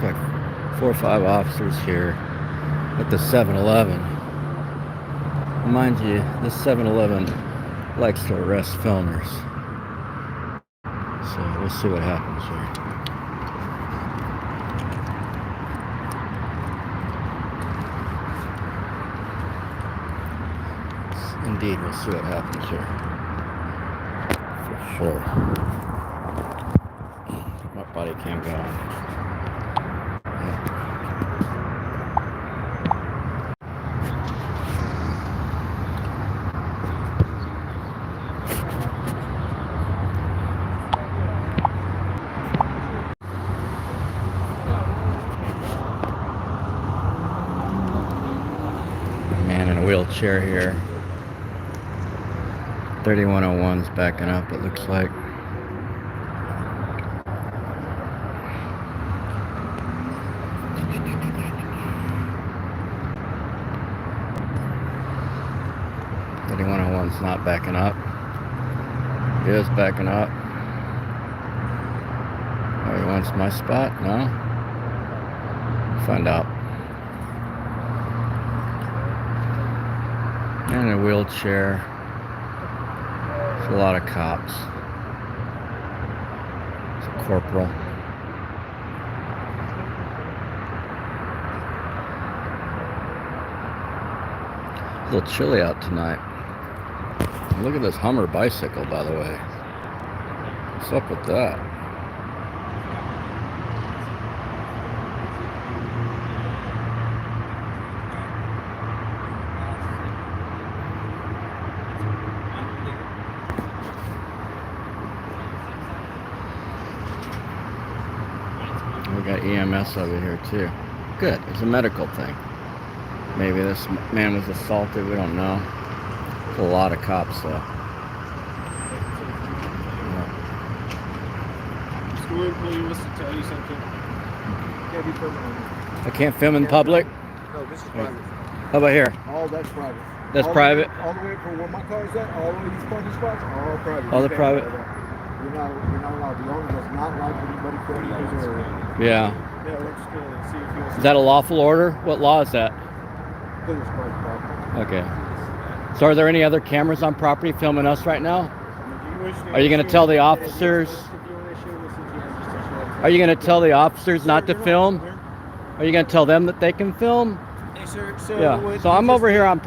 Look like 4 or 5 officers here at the 7-Eleven. Mind you, this 7-Eleven likes to arrest filmers. So we'll see what happens here. Indeed, we'll see what happens here. For sure. My body cam going. Man in a wheelchair here. 3101's backing up, it looks like. One's not backing up. He is backing up. Oh, he wants my spot? No? Find out. In a wheelchair. There's a lot of cops. It's a corporal. A little chilly out tonight. Look at this Hummer bicycle, by the way. What's up with that? We got EMS over here too. Good, it's a medical thing. Maybe this man was assaulted, we don't know. A lot of cops though. School employee wants to tell you something. Can't be filming. I can't film in public? No, this is private. How about here? All that's private. That's private? All the way from where my car is at, all the way to these parking spots, all private. All the private? You're not allowed. The owner does not like anybody filming his area. Yeah. Yeah, let's go and see if he wants Is that a lawful order? What law is that? I think it's private property. Okay. So are there any other cameras on property filming us right now? Are you going to tell the officers? Are you going to tell the officers not to film? Are you going to tell them that they can film? So yeah. So I'm over here on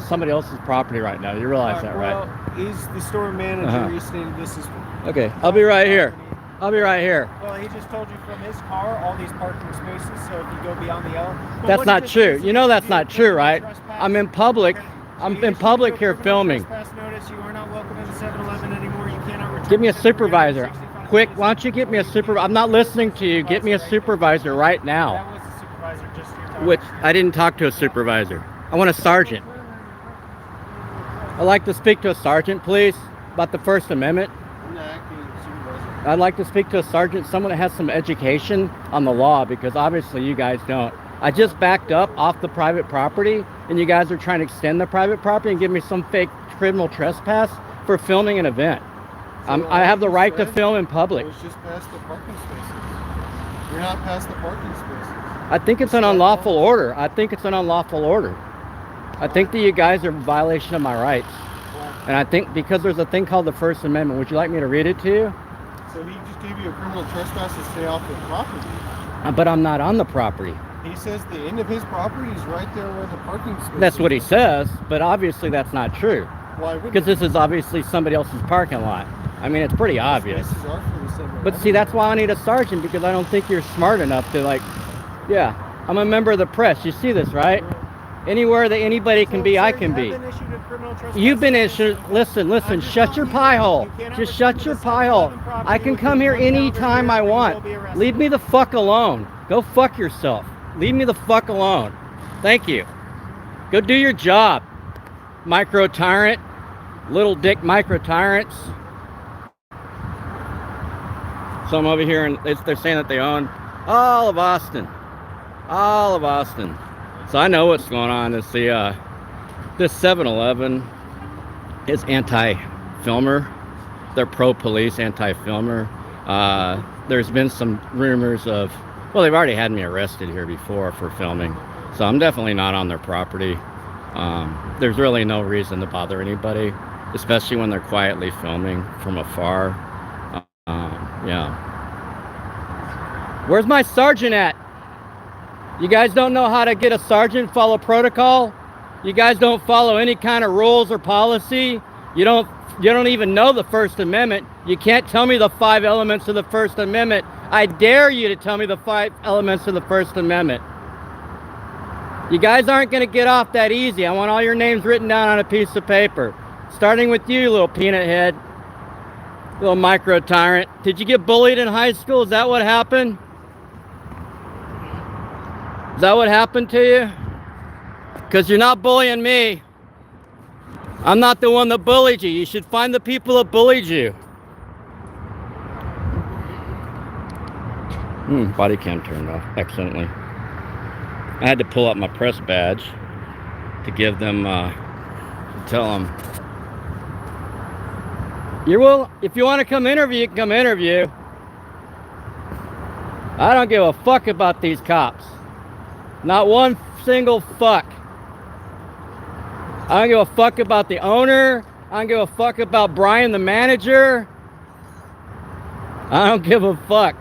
somebody else's property right now. You realize that, right? Well, he's the store manager. He stated this is... Okay. I'll be right here. I'll be right here. Well, he just told you from his car, all these parking spaces, so if you go beyond the yellow... That's not true. You know that's not true, right? I'm in public. I'm in public here filming. Give me a supervisor. Quick, why don't you get me a supervisor? I'm not listening to you. Get me a supervisor right now. Which, I didn't talk to a supervisor. I want a sergeant. I'd like to speak to a sergeant, please, about the First Amendment. I'd like to speak to a sergeant, someone that has some education on the law, because obviously you guys don't. I just backed up off the private property, and you guys are trying to extend the private property and give me some fake criminal trespass for filming an event. I have the right to film in public. It's just past the parking spaces. You're not past the parking spaces. I think it's an unlawful order. I think it's an unlawful order. I think that you guys are in violation of my rights. And I think because there's a thing called the First Amendment. Would you like me to read it to you? So he just gave you a criminal trespass to stay off the property. But I'm not on the property. He says the end of his property is right there where the parking space That's what he says, but obviously that's not true. Why would Because this is obviously somebody else's parking lot. I mean, it's pretty obvious. But see, that's why I need a sergeant, because I don't think you're smart enough to, like, yeah, I'm a member of the press. You see this, right? Anywhere that anybody can be, I can be. You've been issued, listen, shut your pie hole. Just shut your pie hole. I can come here anytime I want. Leave me the fuck alone. Go fuck yourself. Leave me the fuck alone. Thank you. Go do your job. Micro-tyrant. Little dick micro-tyrants. Some over here, and they're saying that they own all of Austin. All of Austin. So I know what's going on. It's this 7-Eleven is anti-filmer. They're pro-police, anti-filmer. There's been some rumors of Well, they've already had me arrested here before for filming, so I'm definitely not on their property. There's really no reason to bother anybody, especially when they're quietly filming from afar. Yeah. Where's my sergeant at? You guys don't know how to get a sergeant, follow protocol? You guys don't follow any kind of rules or policy? You don't even know the First Amendment. You can't tell me the 5 elements of the First Amendment. I dare you to tell me the 5 elements of the First Amendment. You guys aren't going to get off that easy. I want all your names written down on a piece of paper. Starting with you, little peanut head. Little micro-tyrant. Did you get bullied in high school? Is that what happened? Is that what happened to you? Because you're not bullying me. I'm not the one that bullied you. You should find the people that bullied you. Body cam turned off accidentally. I had to pull up my press badge to give them, to tell them, if you want to come interview, you can come interview. I don't give a fuck about these cops. Not one single fuck. I don't give a fuck about the owner. I don't give a fuck about Brian, the manager. I don't give a fuck.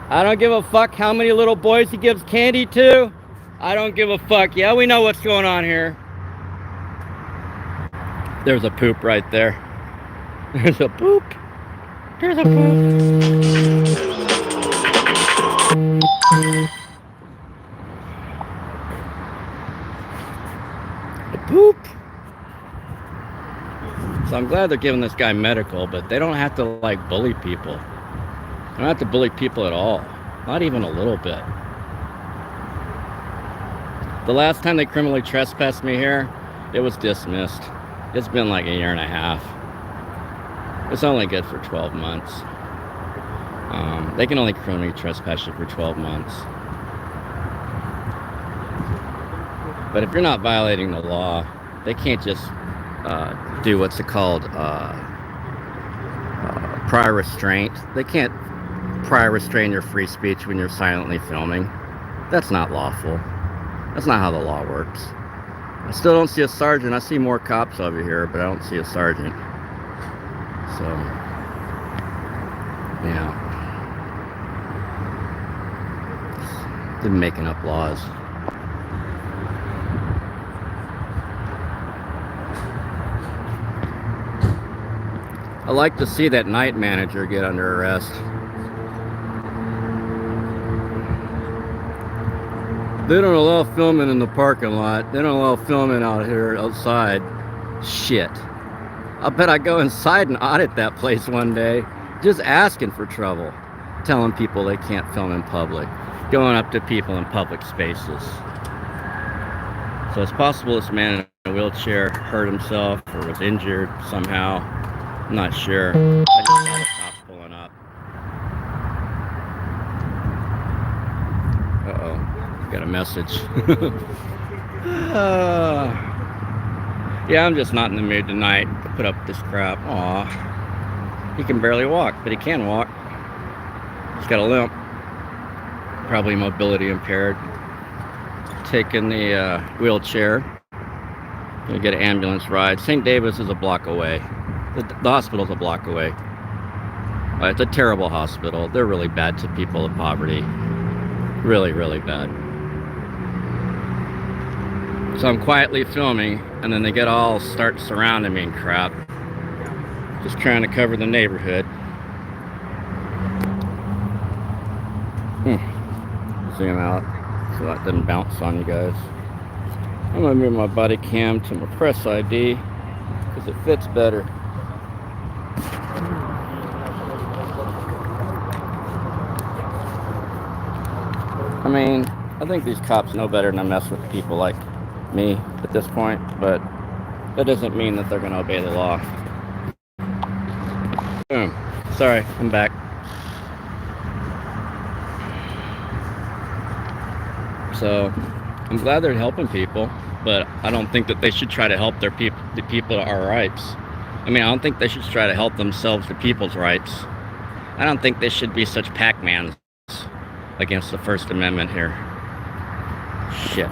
I don't give a fuck how many little boys he gives candy to. I don't give a fuck. Yeah, we know what's going on here. There's a poop right there. There's a poop. There's a poop. The poop. So I'm glad they're giving this guy medical, but they don't have to like bully people. They don't have to bully people at all. Not even a little bit. The last time they criminally trespassed me here, it was dismissed. It's been like a year and a half. It's only good for 12 months. They can only criminally trespass you for 12 months. But if you're not violating the law, they can't just do what's called prior restraint. They can't prior restrain your free speech when you're silently filming. That's not lawful. That's not how the law works. I still don't see a sergeant. I see more cops over here, but I don't see a sergeant. So, yeah. They're making up laws. I like to see that night manager get under arrest. They don't allow filming in the parking lot. They don't allow filming out here outside. Shit. I bet I go inside and audit that place one day. Just asking for trouble. Telling people they can't film in public. Going up to people in public spaces. So it's possible this man in a wheelchair hurt himself or was injured somehow. I'm not sure. I just saw the cops pulling up. Uh-oh. Got a message. Yeah, I'm just not in the mood tonight to put up this crap. Aw. He can barely walk, but he can walk. He's got a limp. Probably mobility impaired. Taking the wheelchair. Gonna get an ambulance ride. St. Davis is a block away. The hospital's a block away. It's a terrible hospital. They're really bad to people in poverty. Really, really bad. So I'm quietly filming, and then they start surrounding me and crap. Just trying to cover the neighborhood. Zoom out so that doesn't bounce on you guys. I'm gonna move my body cam to my press ID because it fits better. I mean, I think these cops know better than to mess with people like me at this point, but that doesn't mean that they're gonna obey the law. Boom. Sorry, I'm back. So I'm glad they're helping people, but I don't think that they should try to help the people to our rights. I mean, I don't think they should try to help themselves to people's rights. I don't think they should be such Pac-Mans. against the First Amendment here. Shit.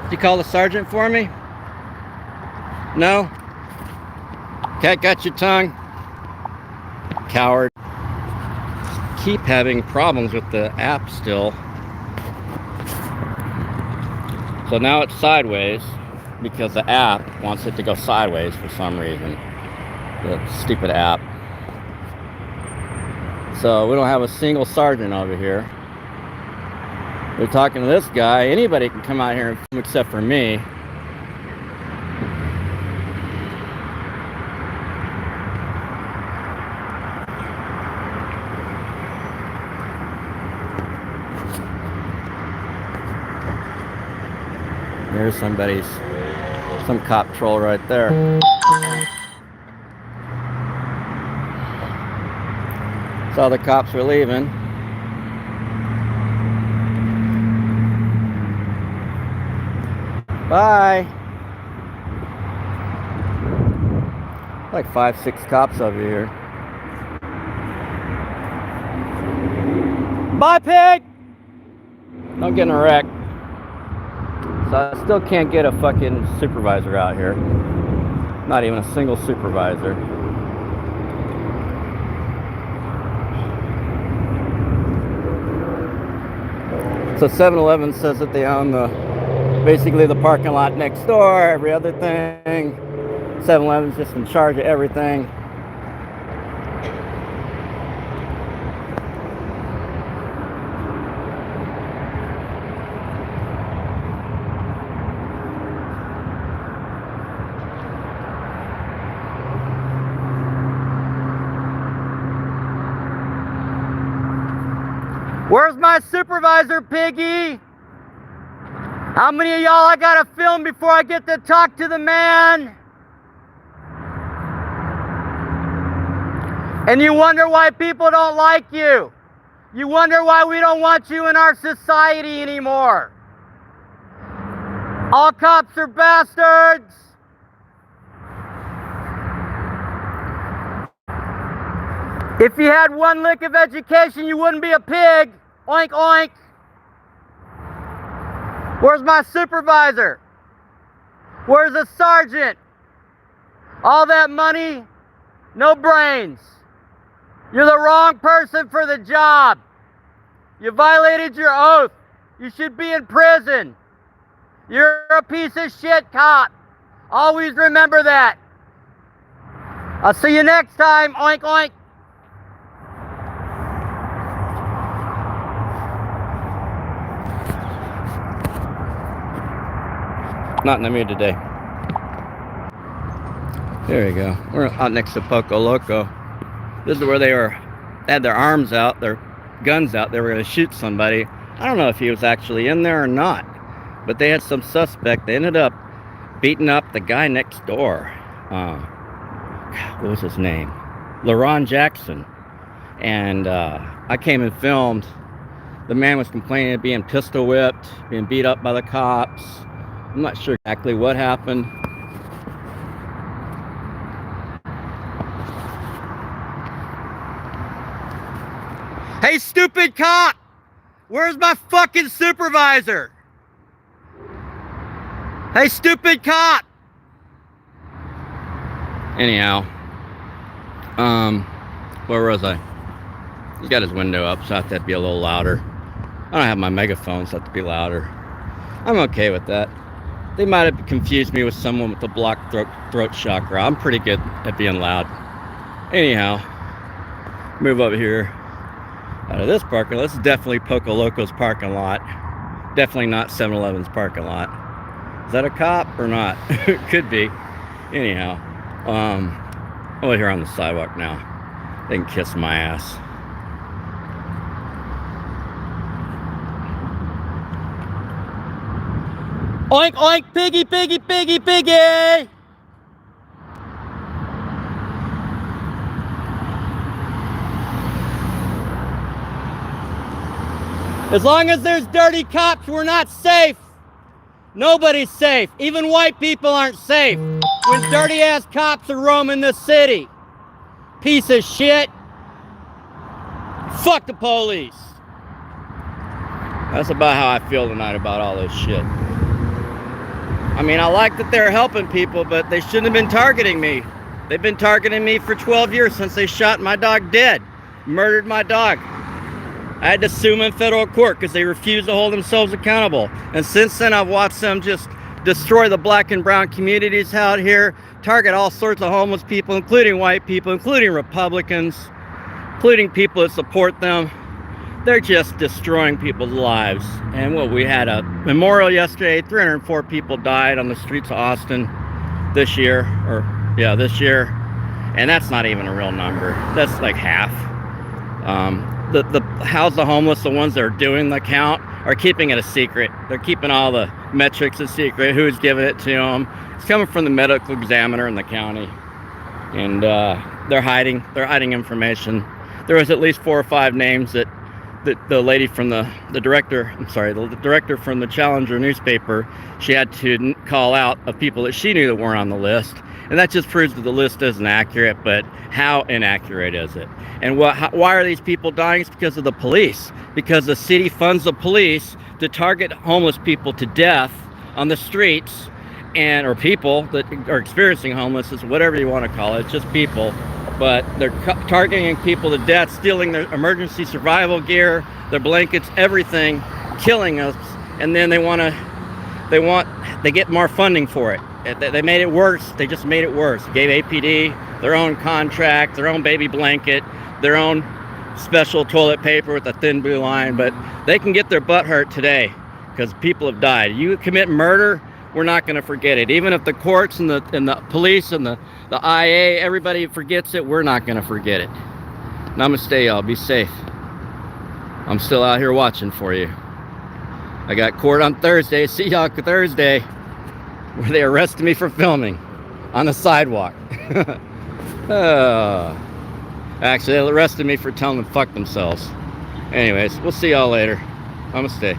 Did you call the sergeant for me? No? Cat got your tongue? Coward. Keep having problems with the app still. So now it's sideways because the app wants it to go sideways for some reason. The stupid app. So we don't have a single sergeant over here. We're talking to this guy. Anybody can come out here and film except for me. There's some cop troll right there. Saw the cops were leaving. Bye. Like 5, 6 cops over here. Bye, pig! Don't get in a wreck. So I still can't get a fucking supervisor out here. Not even a single supervisor. So 7-Eleven says that they own basically the parking lot next door, every other thing. 7-Eleven's just in charge of everything. Where's my supervisor, Piggy? How many of y'all I gotta film before I get to talk to the man? And you wonder why people don't like you. You wonder why we don't want you in our society anymore. All cops are bastards. If you had one lick of education, you wouldn't be a pig. Oink, oink. Where's my supervisor? Where's the sergeant? All that money, no brains. You're the wrong person for the job. You violated your oath. You should be in prison. You're a piece of shit cop. Always remember that. I'll see you next time. Oink, oink. Not in the mood today. There we go. We're out next to Poco Loco. This is where they had their arms out, their guns out. They were going to shoot somebody. I don't know if he was actually in there or not, but they had some suspect. They ended up beating up the guy next door. What was his name? LaRon Jackson. And I came and filmed. The man was complaining of being pistol whipped, being beat up by the cops. I'm not sure exactly what happened. Hey, stupid cop! Where's my fucking supervisor? Hey, stupid cop! Anyhow, where was I? He's got his window up, so I have to be a little louder. I don't have my megaphone, so I have to be louder. I'm okay with that. They might have confused me with someone with a blocked throat chakra. I'm pretty good at being loud. Anyhow, move over here out of this parking lot. This is definitely Poco Loco's parking lot. Definitely not 7-Eleven's parking lot. Is that a cop or not? Could be. Anyhow, I'm over here on the sidewalk now. They can kiss my ass. Oink, oink, piggy, piggy, piggy, piggy! As long as there's dirty cops, we're not safe. Nobody's safe. Even white people aren't safe when dirty ass cops are roaming the city. Piece of shit. Fuck the police. That's about how I feel tonight about all this shit. I mean, I like that they're helping people, but they shouldn't have been targeting me. They've been targeting me for 12 years since they shot my dog dead. Murdered my dog. I had to sue them in federal court because they refused to hold themselves accountable. And since then, I've watched them just destroy the black and brown communities out here, target all sorts of homeless people, including white people, including Republicans, including people that support them. They're just destroying people's lives. And what, we had a memorial yesterday. 304 people died on the streets of Austin this year, this year. And that's not even a real number. That's like half. How's the homeless, the ones that are doing the count, are keeping it a secret. They're keeping all the metrics a secret, who's giving it to them. It's coming from the medical examiner in the county. And they're hiding information. There was at least 4 or 5 names that the lady from the director from the Challenger newspaper, she had to call out of people that she knew that weren't on the list. And that just proves that the list isn't accurate, but how inaccurate is it? And why are these people dying? It's because of the police. Because the city funds the police to target homeless people to death on the streets, or people that are experiencing homelessness, whatever you want to call it, it's just people. But they're targeting people to death, stealing their emergency survival gear, their blankets, everything, killing us. And then they get more funding for it. They made it worse. They just made it worse. Gave APD their own contract, their own baby blanket, their own special toilet paper with a thin blue line. But they can get their butt hurt today because people have died. You commit murder, we're not going to forget it. Even if the courts and the police and the IA, everybody forgets it, we're not going to forget it. Namaste, y'all. Be safe. I'm still out here watching for you. I got court on Thursday. See y'all Thursday, where they arrested me for filming on the sidewalk. Actually, they arrested me for telling them to fuck themselves. Anyways, we'll see y'all later. Namaste.